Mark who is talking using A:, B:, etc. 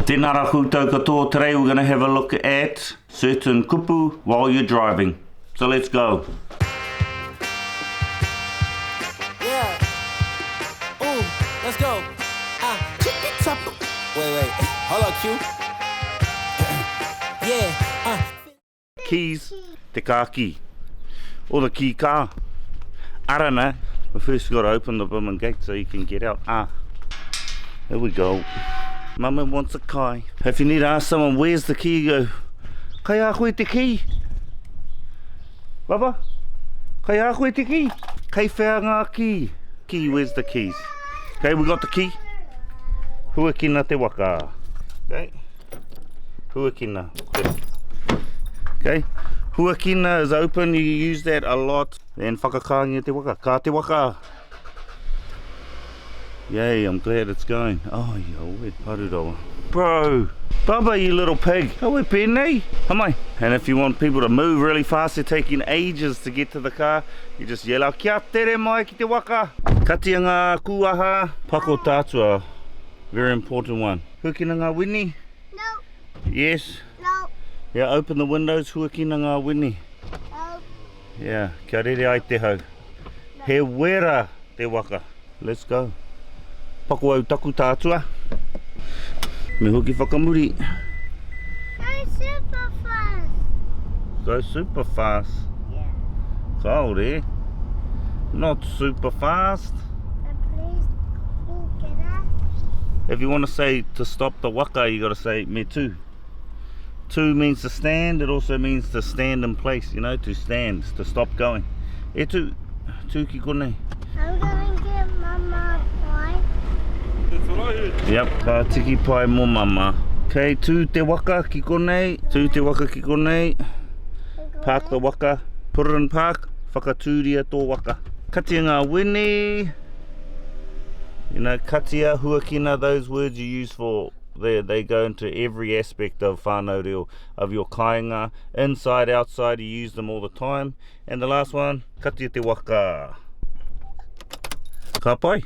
A: Tēnā rā koutou katoa. Today we're going to have a look at certain kupu while you're driving. So let's go.
B: Yeah. Ooh, let's go. Wait. Hold up, Q. Yeah.
A: Keys, te kāki. Or the key car. Arana. We first got to open the booming gate so you can get out. There we go. Mama wants a kai. If you need to ask someone where's the key, you go, kai a koe te key? Baba? Kai a koe te key? Kai whea ngā key? Key, where's the keys? Okay, we got the key. Huakina te waka. Okay. Huakina. Okay. Huakina is open, you use that a lot. Then whakakāngia te waka. Ka te waka. Yay, I'm glad it's going. Oh, yo, paruroa. Bro, Baba, you little pig. Oh, we're pēnei. Hamai. And if you want people to move really fast, they're taking ages to get to the car, you just yell out, kia tere mai ki te waka. Katia ngā kuaha. Pako tātua. Very important one. Huakina ngā wini?
C: No.
A: Yes?
C: No.
A: Yeah, open the windows, huakina ngā wini.
C: No.
A: Yeah, kia rere ai te hau. He wera te waka. Let's go. Pako au taku tātua. Me hoki whakamuri.
C: Go super fast.
A: Go super fast.
C: Yeah.
A: Kaore. Not super fast.
C: But please, you get up.
A: If you want to say to stop the waka, you got to say me too. Tu means to stand. It also means to stand in place, you know, to stand, to stop going. E tu, tu ki konei.
C: I'm going to get Mama pie.
B: That's what I heard.
A: Yep, ka tiki pai mo mama. Okay, tu te waka ki konei. Tu te waka ki konei. Park the waka. Put it in park. Whakatūria tō waka. Katia ngā wini. You know, katia, huakina, those words you use for, they go into every aspect of whānau reo, of your kāinga. Inside, outside, you use them all the time. And the last one, katia te waka. Ka pai.